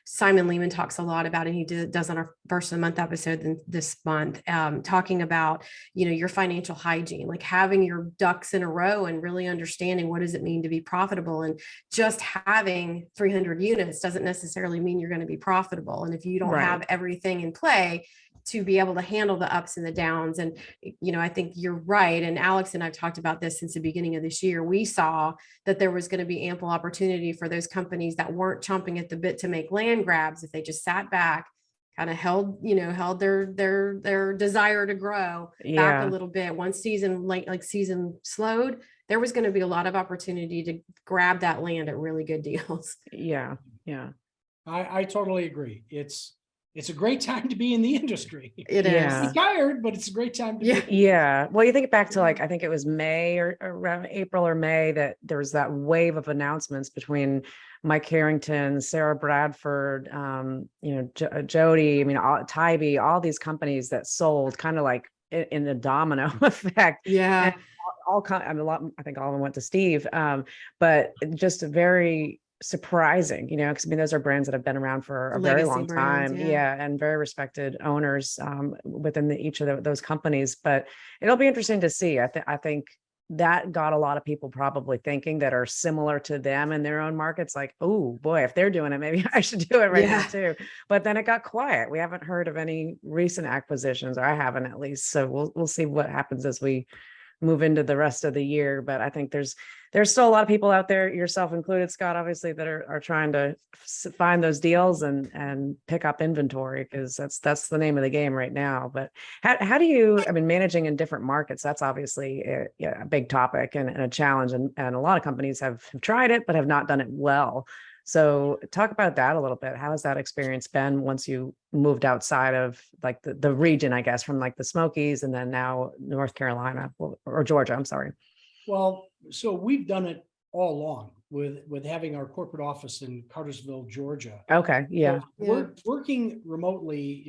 [SPEAKER 2] Simon Lehman talks a lot about, and he does on our first of the month episode this month, talking about your financial hygiene, like having your ducks in a row and really understanding what does it mean to be profitable. And just having 300 units doesn't necessarily mean you're going to be profitable. And if you don't
[SPEAKER 1] right,
[SPEAKER 2] have everything in play to be able to handle the ups and the downs. And, I think you're right. And Alex and I've talked about this since the beginning of this year. We saw that there was going to be ample opportunity for those companies that weren't chomping at the bit to make land grabs if they just sat back, kind of held their desire to grow back a
[SPEAKER 1] yeah,
[SPEAKER 2] little bit. Once season slowed, there was going to be a lot of opportunity to grab that land at really good deals.
[SPEAKER 1] yeah, yeah,
[SPEAKER 3] I totally agree. It's a great time to be in the industry.
[SPEAKER 2] It
[SPEAKER 1] yeah.
[SPEAKER 2] is.
[SPEAKER 3] Retired, but it's a great time to
[SPEAKER 2] Yeah.
[SPEAKER 3] be.
[SPEAKER 1] Yeah. Well, you think back to I think it was May or around April or May that there was that wave of announcements between Mike Harrington, Sarah Bradford, Jody, I mean, Tybee, all these companies that sold kind of like in the domino effect. And
[SPEAKER 2] Yeah.
[SPEAKER 1] I mean, I think all of them went to Steve. But just a very surprising, because I mean, those are brands that have been around for a very
[SPEAKER 2] Legacy
[SPEAKER 1] long
[SPEAKER 2] brands.
[SPEAKER 1] time.
[SPEAKER 2] Yeah.
[SPEAKER 1] Yeah. And very respected owners within each of those companies. But it'll be interesting to see. I think that got a lot of people probably thinking that are similar to them in their own markets, like, oh boy, if they're doing it, maybe I should do it right now
[SPEAKER 2] Yeah.
[SPEAKER 1] too. But then it got quiet. We haven't heard of any recent acquisitions, or I haven't at least. So we'll see what happens as we move into the rest of the year. But I think there's still a lot of people out there, yourself included, Scott, obviously, that are trying to find those deals and pick up inventory, because that's the name of the game right now. But how do you, I mean, managing in different markets, that's obviously a big topic and a challenge. And a lot of companies have tried it, but have not done it well. So talk about that a little bit. How has that experience been once you moved outside of like the region, I guess, from like the Smokies and then now North Carolina or Georgia, I'm sorry.
[SPEAKER 3] Well, so we've done it all along with having our corporate office in Cartersville, Georgia.
[SPEAKER 1] Okay. Yeah.
[SPEAKER 2] Yeah.
[SPEAKER 3] Working remotely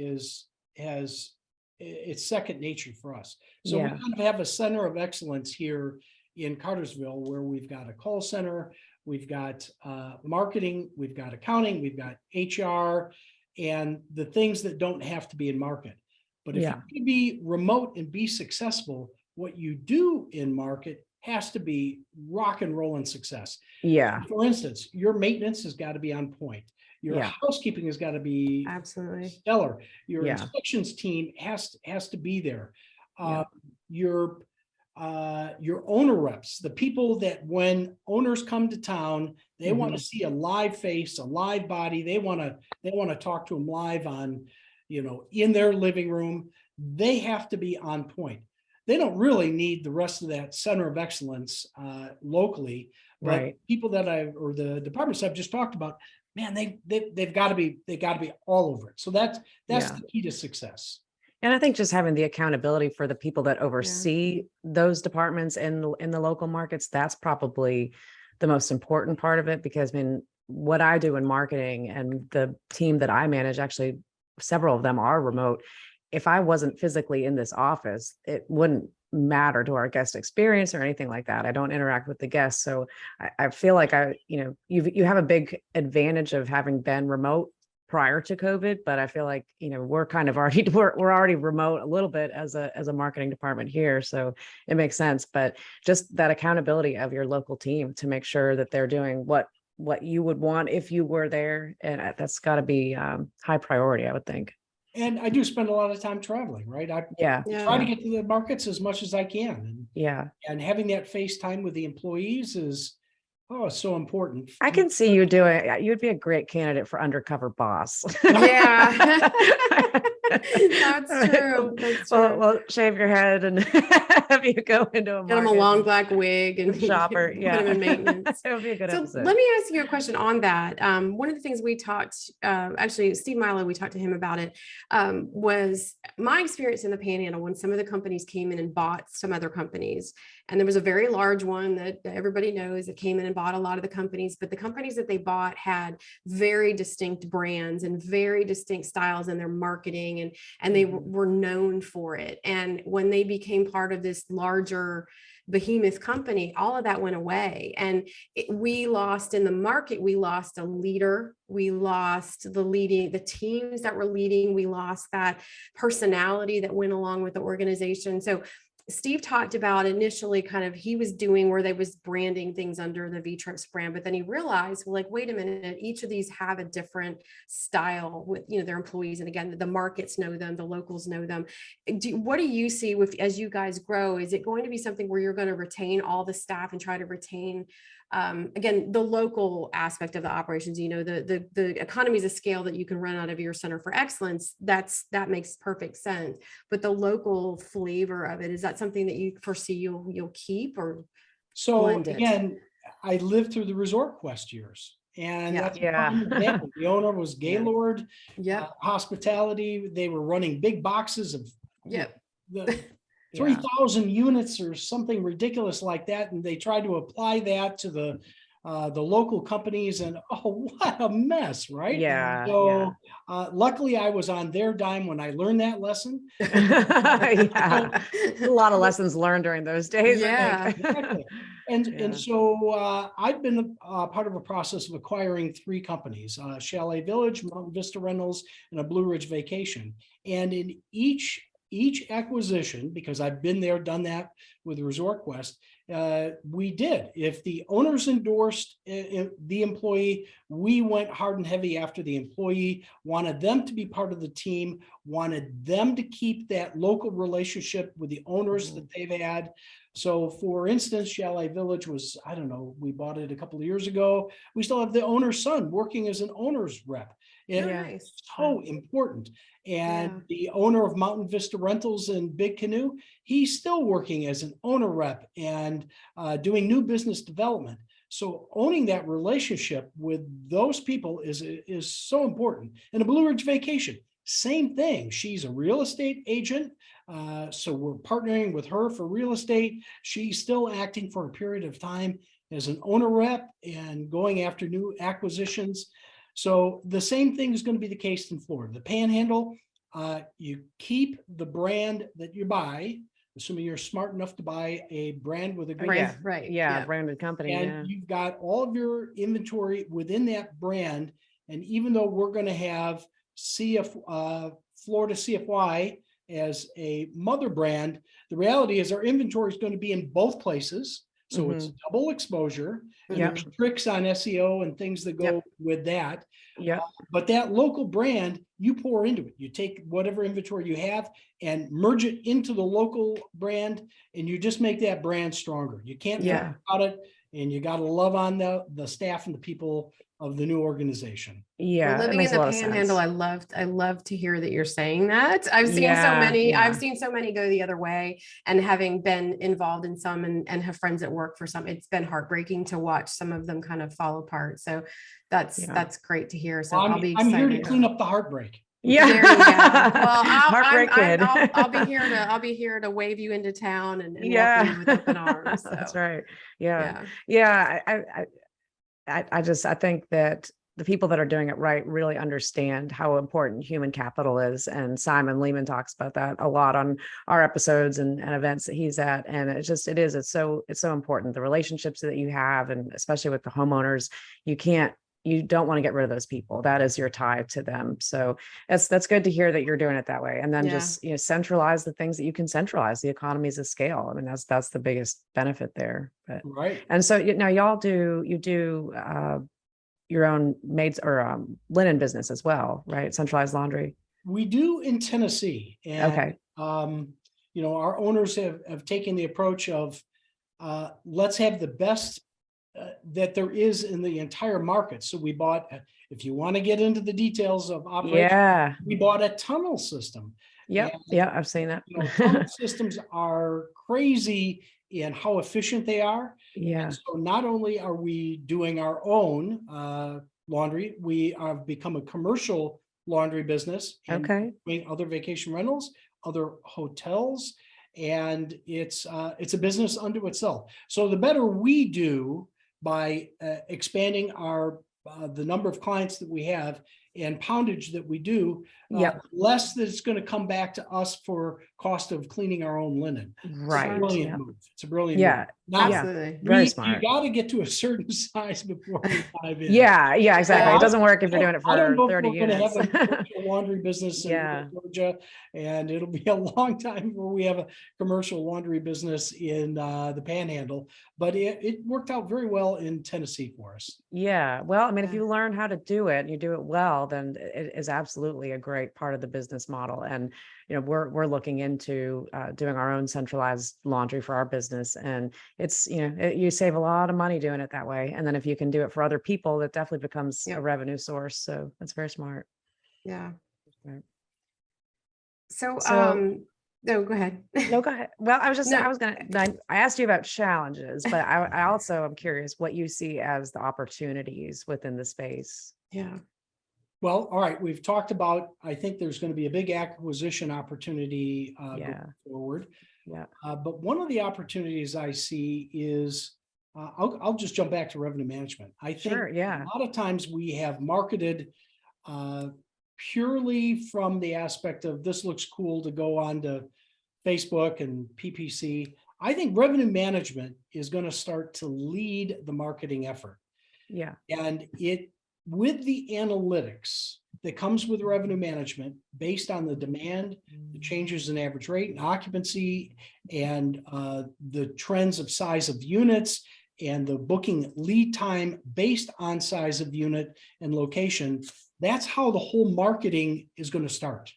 [SPEAKER 3] it's second nature for us. So we
[SPEAKER 1] Yeah.
[SPEAKER 3] kind of have a center of excellence here in Cartersville, where we've got a call center, we've got marketing, we've got accounting, we've got HR, and the things that don't have to be in market. But if
[SPEAKER 1] Yeah.
[SPEAKER 3] you can be remote and be successful, what you do in market has to be rock and roll and success.
[SPEAKER 1] Yeah.
[SPEAKER 3] For instance, your maintenance has got to be on point. Your
[SPEAKER 1] Yeah.
[SPEAKER 3] housekeeping has got to be
[SPEAKER 2] Absolutely.
[SPEAKER 3] stellar. Your
[SPEAKER 1] Yeah.
[SPEAKER 3] inspections team has to be there.
[SPEAKER 1] Yeah.
[SPEAKER 3] Your owner reps, the people that when owners come to town, they want to see a live face, a live body. They want to talk to them live on, in their living room. They have to be on point. They don't really need the rest of that center of excellence locally, but
[SPEAKER 1] Right.
[SPEAKER 3] people or the departments I've just talked about, man, they've got to be all over it. So that's
[SPEAKER 1] Yeah.
[SPEAKER 3] the key to success.
[SPEAKER 1] And I think just having the accountability for the people that oversee those departments in the local markets, that's probably the most important part of it. Because I mean, what I do in marketing and the team that I manage, actually, several of them are remote. If I wasn't physically in this office, it wouldn't matter to our guest experience or anything like that. I don't interact with the guests. So I feel like you have a big advantage of having been remote prior to COVID, but I feel like, we're kind of already, we're already remote a little bit as a marketing department here. So it makes sense, but just that accountability of your local team to make sure that they're doing what you would want if you were there. And that's gotta be high priority, I would think.
[SPEAKER 3] And I do spend a lot of time traveling, right? I
[SPEAKER 1] Yeah.
[SPEAKER 3] try to get to the markets as much as I can.
[SPEAKER 1] Yeah.
[SPEAKER 3] And having that face time with the employees is so important.
[SPEAKER 1] I can see you you'd be a great candidate for undercover boss.
[SPEAKER 2] Yeah. That's true. That's true.
[SPEAKER 1] Well, shave your head and have you go into a
[SPEAKER 2] Get him a
[SPEAKER 1] market
[SPEAKER 2] long
[SPEAKER 1] and
[SPEAKER 2] black wig and
[SPEAKER 1] shopper.
[SPEAKER 2] put
[SPEAKER 1] Yeah.
[SPEAKER 2] him in maintenance.
[SPEAKER 1] It would be a good
[SPEAKER 2] So
[SPEAKER 1] episode.
[SPEAKER 2] let me ask you a question on that. One of the things we talked, actually, Steve Milo, we talked to him about it, was my experience in the Panhandle when some of the companies came in and bought some other companies. And there was a very large one that everybody knows that came in and bought a lot of the companies, but the companies that they bought had very distinct brands and very distinct styles in their marketing, and they were known for it. And when they became part of this larger behemoth company, all of that went away. And we lost in the market, we lost a leader, we lost the teams that were leading, we lost that personality that went along with the organization. So Steve talked about initially kind of he was doing where they was branding things under the V-Trips brand, but then he realized, well, like, wait a minute, each of these have a different style with, their employees. And again, the markets know them, the locals know them. What do you see as you guys grow? Is it going to be something where you're going to retain all the staff and try to retain, again, the local aspect of the operations, the economies of scale that you can run out of your center for excellence, that makes perfect sense. But the local flavor of it, is that something that you foresee you'll keep or
[SPEAKER 3] so
[SPEAKER 2] blend it?
[SPEAKER 3] Again, I lived through the Resort Quest years, and that's a prime example. The owner was Gaylord Hospitality. They were running big boxes of the 3,000 units or something ridiculous like that, and they tried to apply that to the local companies, and what a mess, right? So luckily I was on their dime when I learned that lesson.
[SPEAKER 1] A lot of lessons learned during those days.
[SPEAKER 3] Exactly. And so I've been part of a process of acquiring 3 companies, Chalet Village, Mountain Vista Rentals, and a Blue Ridge Vacation. And in each acquisition, because I've been there, done that with Resort Quest, we did. If the owners endorsed the employee, we went hard and heavy after the employee, wanted them to be part of the team, wanted them to keep that local relationship with the owners that they've had. So for instance, Chalet Village was, I don't know, we bought it a couple of years ago. We still have the owner's son working as an owner's rep. It's so important. And the owner of Mountain Vista Rentals in Big Canoe, he's still working as an owner rep and doing new business development. So owning that relationship with those people is so important. And a Blue Ridge Vacation, same thing. She's a real estate agent. So we're partnering with her for real estate. She's still acting for a period of time as an owner rep and going after new acquisitions. So the same thing is going to be the case in Florida. The Panhandle, you keep the brand that you buy, assuming you're smart enough to buy a brand with a good
[SPEAKER 2] Right,
[SPEAKER 1] yeah.
[SPEAKER 2] right.
[SPEAKER 1] Yeah, branded company.
[SPEAKER 3] and
[SPEAKER 1] Yeah.
[SPEAKER 3] you've got all of your inventory within that brand. And even though we're going to have Florida CFY as a mother brand, the reality is our inventory is going to be in both places. So it's double exposure, and
[SPEAKER 1] Yep.
[SPEAKER 3] there's tricks on SEO and things that go
[SPEAKER 2] Yep.
[SPEAKER 3] with that.
[SPEAKER 1] Yep.
[SPEAKER 3] But that local brand, you pour into it. You take whatever inventory you have and merge it into the local brand, and you just make that brand stronger. You can't
[SPEAKER 1] Yeah.
[SPEAKER 3] forget about it, and you got to love on the staff and the people of the new organization.
[SPEAKER 1] Yeah.
[SPEAKER 2] Well,
[SPEAKER 1] That
[SPEAKER 2] living
[SPEAKER 1] makes
[SPEAKER 2] in
[SPEAKER 1] a
[SPEAKER 2] the
[SPEAKER 1] lot of
[SPEAKER 2] Panhandle,
[SPEAKER 1] sense.
[SPEAKER 2] I love to hear that you're saying that. I've seen so
[SPEAKER 1] Yeah,
[SPEAKER 2] many,
[SPEAKER 1] yeah.
[SPEAKER 2] I've seen so many go the other way, and having been involved in some and have friends that work for some, it's been heartbreaking to watch some of them kind of fall apart. So that's great to hear. So
[SPEAKER 3] Well,
[SPEAKER 2] I'll be
[SPEAKER 3] I'm here to
[SPEAKER 2] excited.
[SPEAKER 3] clean up the heartbreak.
[SPEAKER 1] Yeah.
[SPEAKER 2] There you go. Well,
[SPEAKER 1] Heartbreak Kid.
[SPEAKER 2] I'll be here to wave you into town and welcome
[SPEAKER 1] Yeah.
[SPEAKER 2] you with open arms. So,
[SPEAKER 1] That's right. Yeah.
[SPEAKER 2] yeah.
[SPEAKER 1] Yeah. I think that the people that are doing it right really understand how important human capital is. And Simon Lehman talks about that a lot on our episodes and events that he's at. And it's so important. The relationships that you have, and especially with the homeowners, you don't want to get rid of those people. That is your tie to them. So that's good to hear that you're doing it that way. And then just, centralize the things that you can centralize, the economies of scale. I mean, that's the biggest benefit there. But,
[SPEAKER 3] right.
[SPEAKER 1] and so now you do your own maids or linen business as well, right? Centralized laundry.
[SPEAKER 3] We do in Tennessee. And,
[SPEAKER 1] Okay.
[SPEAKER 3] Our owners have taken the approach of let's have the best that there is in the entire market. So we bought, if you want to get into the details of operation, we bought a tunnel system.
[SPEAKER 1] Yep.
[SPEAKER 3] And,
[SPEAKER 1] yeah, I've seen that.
[SPEAKER 3] Tunnel systems are crazy in how efficient they are.
[SPEAKER 1] Yeah.
[SPEAKER 3] And so not only are we doing our own laundry, we have become a commercial laundry business and doing other vacation rentals, other hotels, and it's a business unto itself. So the better we do by expanding our the number of clients that we have and poundage that we do, less that it's going to come back to us for cost of cleaning our own linen.
[SPEAKER 1] Right.
[SPEAKER 3] It's a brilliant move. It's a brilliant move. Now,
[SPEAKER 2] absolutely.
[SPEAKER 1] Very smart.
[SPEAKER 3] You got to get to a certain size before we dive in.
[SPEAKER 1] Yeah, exactly. It doesn't work if you're doing it for 30 units.
[SPEAKER 3] We're going to have a commercial laundry business in Georgia, and it'll be a long time before we have a commercial laundry business in the Panhandle. But it worked out very well in Tennessee for us.
[SPEAKER 1] Yeah. Well, I mean, if you learn how to do it and you do it well, then it is absolutely a great part of the business model. And, we're looking into doing our own centralized laundry for our business. And it's, you save a lot of money doing it that way. And then if you can do it for other people, that definitely becomes a revenue source. So that's very smart.
[SPEAKER 2] Yeah.
[SPEAKER 1] Right.
[SPEAKER 2] So, no, go ahead.
[SPEAKER 1] No, go ahead. Well, I asked you about challenges, but I also am curious what you see as the opportunities within the space.
[SPEAKER 2] Yeah.
[SPEAKER 3] Well, all right. We've talked about, I think there's going to be a big acquisition opportunity going forward.
[SPEAKER 1] Yeah.
[SPEAKER 3] But one of the opportunities I see is, I'll just jump back to revenue management. I think a lot of times we have marketed purely from the aspect of this looks cool to go on to Facebook and PPC. I think revenue management is going to start to lead the marketing effort.
[SPEAKER 1] Yeah.
[SPEAKER 3] And with the analytics that comes with revenue management based on the demand, the changes in average rate and occupancy, and the trends of size of units and the booking lead time based on size of unit and location, that's how the whole marketing is going to start.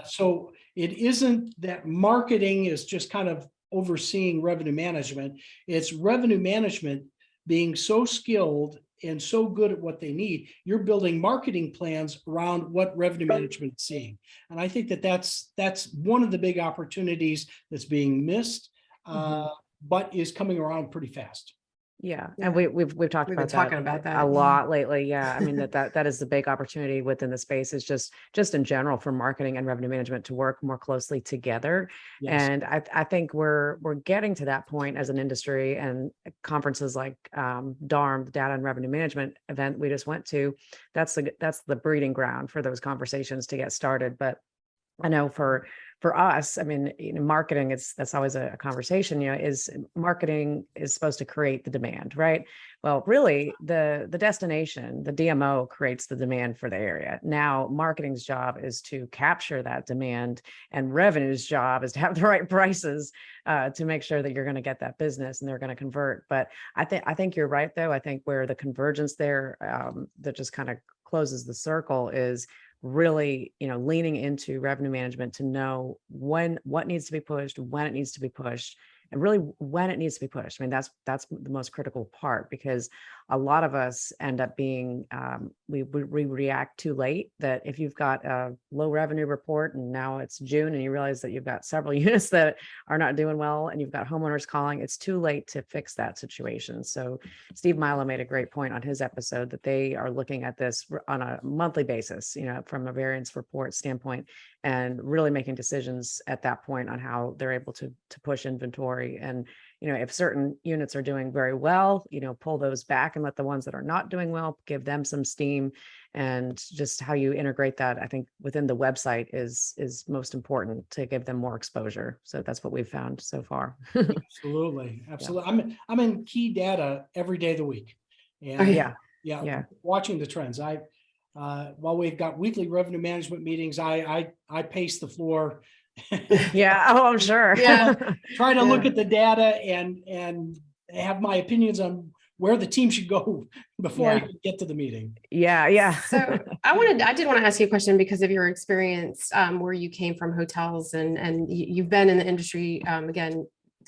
[SPEAKER 3] So it isn't that marketing is just kind of overseeing revenue management. It's revenue management being so skilled and so good at what they need. You're building marketing plans around what revenue management is seeing. And I think that's one of the big opportunities that's being missed, but is coming around pretty fast.
[SPEAKER 1] Yeah. And we've talked about that a lot lately. Yeah. I mean, that is the big opportunity within the space, is just in general for marketing and revenue management to work more closely together. Yes. And I think we're getting to that point as an industry, and conferences like DARM, the Data and Revenue Management event we just went to, that's the breeding ground for those conversations to get started. But I know for us, I mean, marketing, that's always a conversation, is marketing is supposed to create the demand, right? Well, really the destination, the DMO creates the demand for the area. Now, marketing's job is to capture that demand, and revenue's job is to have the right prices to make sure that you're going to get that business and they're going to convert. But I think you're right, though. I think where the convergence there that just kind of closes the circle is really, leaning into revenue management to know what needs to be pushed, when it needs to be pushed, and really when it needs to be pushed. I mean, that's the most critical part, because a lot of us end up being, we react too late. That if you've got a low revenue report and now it's June and you realize that you've got several units that are not doing well and you've got homeowners calling, it's too late to fix that situation. So Steve Milo made a great point on his episode that they are looking at this on a monthly basis, from a variance report standpoint, and really making decisions at that point on how they're able to push inventory. And if certain units are doing very well, pull those back and let the ones that are not doing well, give them some steam. And just how you integrate that, I think, within the website is most important to give them more exposure. So that's what we've found so far.
[SPEAKER 3] Absolutely. I'm in key data every day of the week. And
[SPEAKER 1] yeah,
[SPEAKER 3] watching the trends. While we've got weekly revenue management meetings, I pace the floor.
[SPEAKER 1] Yeah. Oh, I'm sure.
[SPEAKER 2] Yeah.
[SPEAKER 3] Try to look at the data and have my opinions on where the team should go before I even get to the meeting.
[SPEAKER 1] Yeah.
[SPEAKER 2] So I did want to ask you a question because of your experience where you came from hotels and you've been in the industry, again,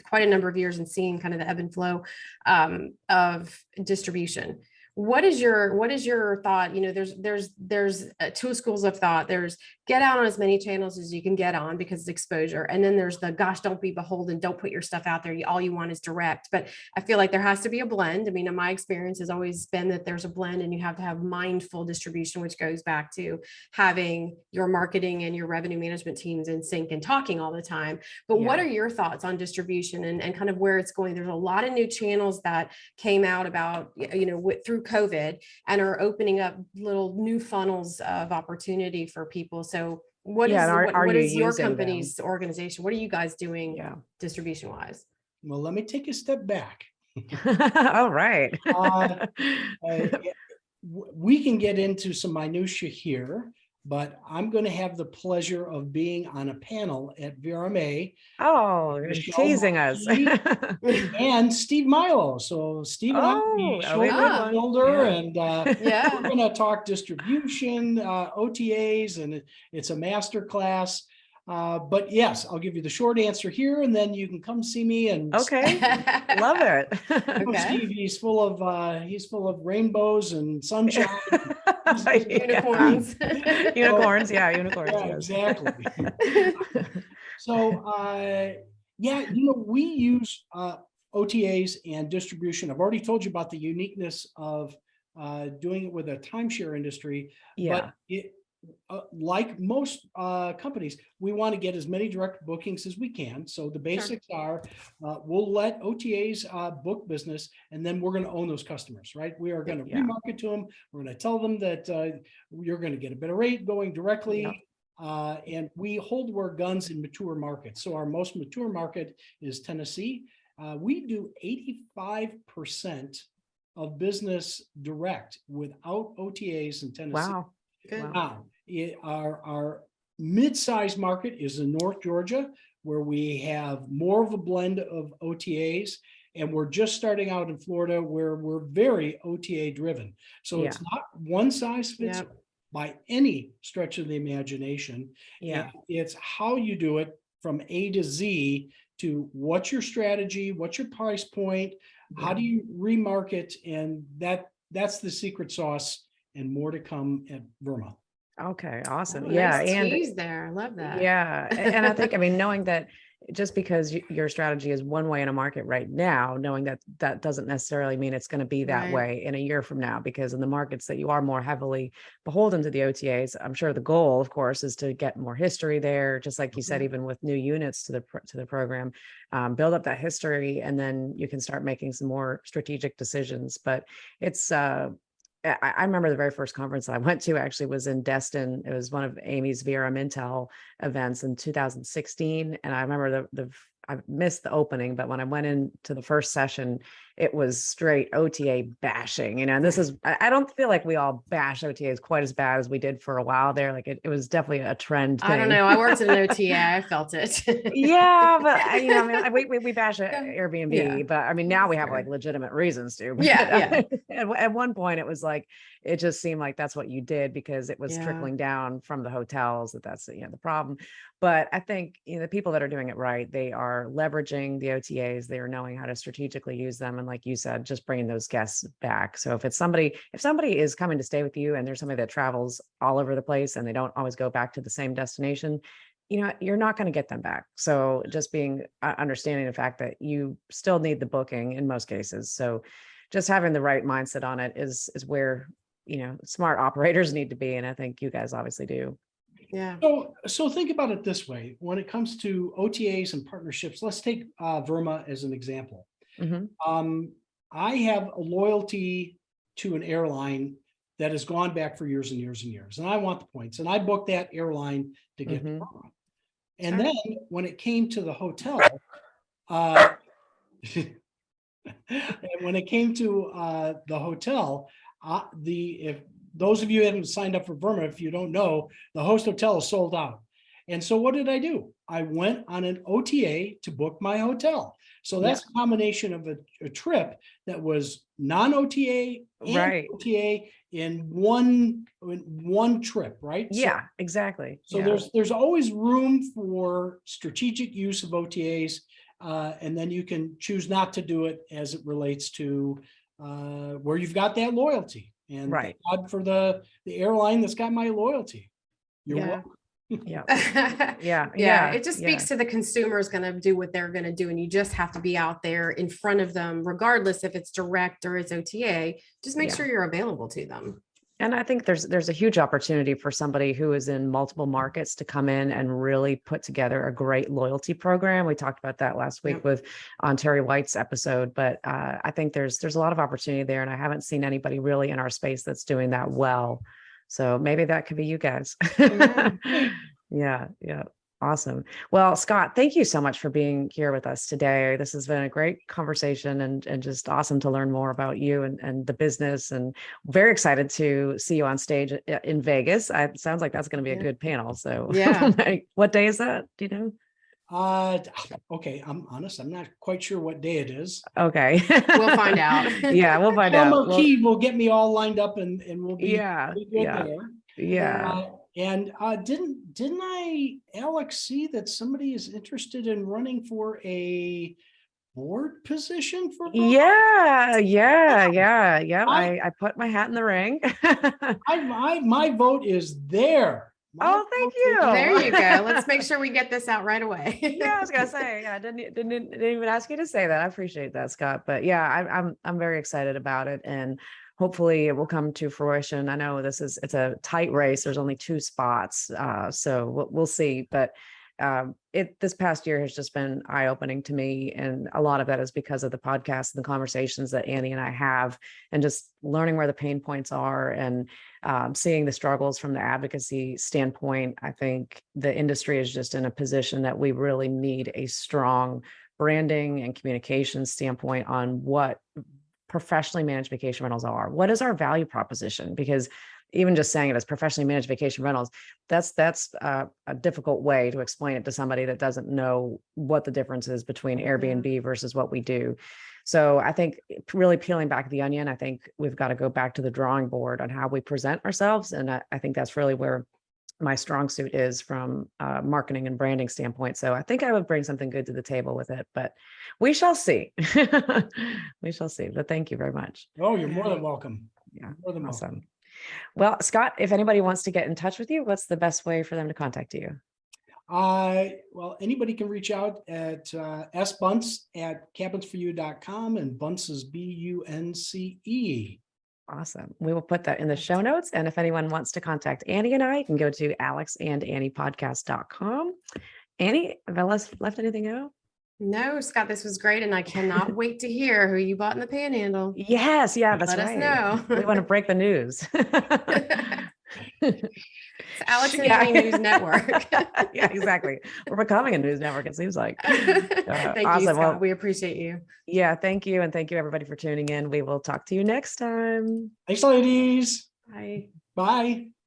[SPEAKER 2] quite a number of years and seeing kind of the ebb and flow of distribution. What is your thought? There's two schools of thought. There's get out on as many channels as you can get on because it's exposure. And then there's the, gosh, don't be beholden. Don't put your stuff out there. All you want is direct. But I feel like there has to be a blend. I mean, my experience has always been that there's a blend and you have to have mindful distribution, which goes back to having your marketing and your revenue management teams in sync and talking all the time. But what are your thoughts on distribution and kind of where it's going? There's a lot of new channels that came out about, through COVID and are opening up little new funnels of opportunity for people. So what is your company's organization? What are you guys doing distribution wise?
[SPEAKER 3] Well, let me take a step back.
[SPEAKER 1] All right.
[SPEAKER 3] We can get into some minutia here, but I'm going to have the pleasure of being on a panel at VRMA.
[SPEAKER 1] Oh, you're teasing us.
[SPEAKER 3] And Steve Milo. So Steve and I will be shoulder to shoulder, and we're going to talk distribution, OTAs, and it's a master class. But yes, I'll give you the short answer here, and then you can come see me. And
[SPEAKER 1] love it.
[SPEAKER 3] Steve, he's full of rainbows and sunshine.
[SPEAKER 2] Unicorns.
[SPEAKER 1] Unicorns, unicorns.
[SPEAKER 3] Yeah, exactly. So, we use OTAs and distribution. I've already told you about the uniqueness of doing it with a timeshare industry, but like most companies, we want to get as many direct bookings as we can. So the basics are, we'll let OTAs book business, and then we're going to own those customers, right? We are going to remarket to them. We're going to tell them that you're going to get a better rate going directly. And we hold our guns in mature markets. So our most mature market is Tennessee. We do 85% of business direct without OTAs in Tennessee.
[SPEAKER 1] Wow. Good.
[SPEAKER 3] Now, our mid-sized market is in North Georgia, where we have more of a blend of OTAs, and we're just starting out in Florida, where we're very OTA driven. So it's not one size fits by any stretch of the imagination. And it's how you do it from A to Z to what's your strategy, what's your price point, how do you remarket, and that's the secret sauce. And more to come at Verma.
[SPEAKER 1] Okay, awesome.
[SPEAKER 2] Nice tease there. I love that.
[SPEAKER 1] Yeah. And I think, knowing that just because your strategy is one way in a market right now, knowing that doesn't necessarily mean it's going to be that way in a year from now, because in the markets that you are more heavily beholden to the OTAs, I'm sure the goal, of course, is to get more history there. Just like you said, even with new units to the program, build up that history, and then you can start making some more strategic decisions. But it's I remember the very first conference that I went to actually was in Destin. It was one of Amy's Viera Mintel events in 2016. And I remember I missed the opening, but when I went into the first session, it was straight OTA bashing, and this is, I don't feel like we all bash OTAs quite as bad as we did for a while there. Like it was definitely a trend thing.
[SPEAKER 2] I don't know. I worked at an OTA. I felt it.
[SPEAKER 1] Yeah, but I mean, we bash Airbnb,
[SPEAKER 2] Yeah.
[SPEAKER 1] but I mean, now we have
[SPEAKER 2] Fair.
[SPEAKER 1] like legitimate reasons to.
[SPEAKER 2] Yeah,
[SPEAKER 1] At one point, it was like it just seemed like that's what you did because it was
[SPEAKER 2] Yeah.
[SPEAKER 1] trickling down from the hotels that's the problem. But I think the people that are doing it right, they are leveraging the OTAs. They are knowing how to strategically use them, and like you said, just bringing those guests back. So if somebody is coming to stay with you, and there's somebody that travels all over the place, and they don't always go back to the same destination, you're not going to get them back. So just being understanding the fact that you still need the booking in most cases. So just having the right mindset on it is where smart operators need to be, and I think you guys obviously do.
[SPEAKER 2] Yeah.
[SPEAKER 3] So think about it this way. When it comes to OTAs and partnerships, let's take Verma as an example.
[SPEAKER 1] Mm-hmm.
[SPEAKER 3] I have a loyalty to an airline that has gone back for years and years and years, and I want the points, and I booked that airline to get to Verma. And then when it came to the hotel, and when it came to the hotel, if those of you who haven't signed up for Verma, if you don't know, the host hotel is sold out. And so what did I do? I went on an OTA to book my hotel. So that's a combination of a trip that was non-OTA and OTA in one trip, right?
[SPEAKER 1] Yeah, exactly.
[SPEAKER 3] So there's always room for strategic use of OTAs, and then you can choose not to do it as it relates to where you've got that loyalty. And thank God for the airline that's got my loyalty. You're welcome.
[SPEAKER 1] Yeah.
[SPEAKER 2] It just speaks to the consumer is going to do what they're going to do. And you just have to be out there in front of them, regardless if it's direct or it's OTA, just make sure you're available to them.
[SPEAKER 1] And I think there's a huge opportunity for somebody who is in multiple markets to come in and really put together a great loyalty program. We talked about that last week on Terry White's episode, but I think there's a lot of opportunity there, and I haven't seen anybody really in our space that's doing that well. So maybe that could be you guys. Yeah. Awesome. Well, Scott, thank you so much for being here with us today. This has been a great conversation and just awesome to learn more about you and the business, and very excited to see you on stage in Vegas. It sounds like that's going to be a good panel. So what day is that? Do you know?
[SPEAKER 3] Okay. I'm honest. I'm not quite sure what day it is.
[SPEAKER 1] Okay.
[SPEAKER 2] We'll find out.
[SPEAKER 1] We'll find out.
[SPEAKER 3] Key will get me all lined up and we'll be good there. And didn't Alex, see that somebody is interested in running for a board position for?
[SPEAKER 1] I put my hat in the ring.
[SPEAKER 3] My vote is there.
[SPEAKER 1] Thank you.
[SPEAKER 2] There you go. Let's make sure we get this out right away.
[SPEAKER 1] I was gonna say, I didn't even ask you to say that. I appreciate that, Scott. But I'm very excited about it, and hopefully it will come to fruition. I know it's a tight race. There's only 2 spots, so we'll see. But this past year has just been eye-opening to me, and a lot of that is because of the podcast and the conversations that Annie and I have, and just learning where the pain points are, and seeing the struggles from the advocacy standpoint. I think the industry is just in a position that we really need a strong branding and communication standpoint on what professionally managed vacation rentals are. What is our value proposition? Because even just saying it as professionally managed vacation rentals, that's a difficult way to explain it to somebody that doesn't know what the difference is between Airbnb versus what we do. So I think really peeling back the onion, I think we've got to go back to the drawing board on how we present ourselves. And I think that's really where my strong suit is from marketing and branding standpoint. So I think I would bring something good to the table with it, but we shall see. We shall see. But thank you very much.
[SPEAKER 3] Oh, you're more than welcome.
[SPEAKER 1] Yeah.
[SPEAKER 3] More than
[SPEAKER 1] awesome.
[SPEAKER 3] welcome.
[SPEAKER 1] Well, Scott, if anybody wants to get in touch with you, what's the best way for them to contact you?
[SPEAKER 3] Well, anybody can reach out at sbunce@cabinsforyou.com, and Bunce is BUNCE.
[SPEAKER 1] Awesome. We will put that in the show notes. And if anyone wants to contact Annie and I, you can go to alexandanniepodcast.com. Annie, have I left anything out?
[SPEAKER 2] No, Scott, this was great. And I cannot wait to hear who you bought in the Panhandle.
[SPEAKER 1] Yes, yeah, that's
[SPEAKER 2] Let us
[SPEAKER 1] right.
[SPEAKER 2] know.
[SPEAKER 1] We want to break the news.
[SPEAKER 2] It's Alex and
[SPEAKER 1] Yeah.
[SPEAKER 2] Amy News Network.
[SPEAKER 1] Yeah, exactly. We're becoming a news network, it seems like.
[SPEAKER 2] Thank you,
[SPEAKER 1] Awesome.
[SPEAKER 2] Scott.
[SPEAKER 1] Well,
[SPEAKER 2] We appreciate you.
[SPEAKER 1] yeah, thank you. And thank you everybody for tuning in. We will talk to you next time.
[SPEAKER 3] Thanks, ladies.
[SPEAKER 2] Bye.
[SPEAKER 3] Bye.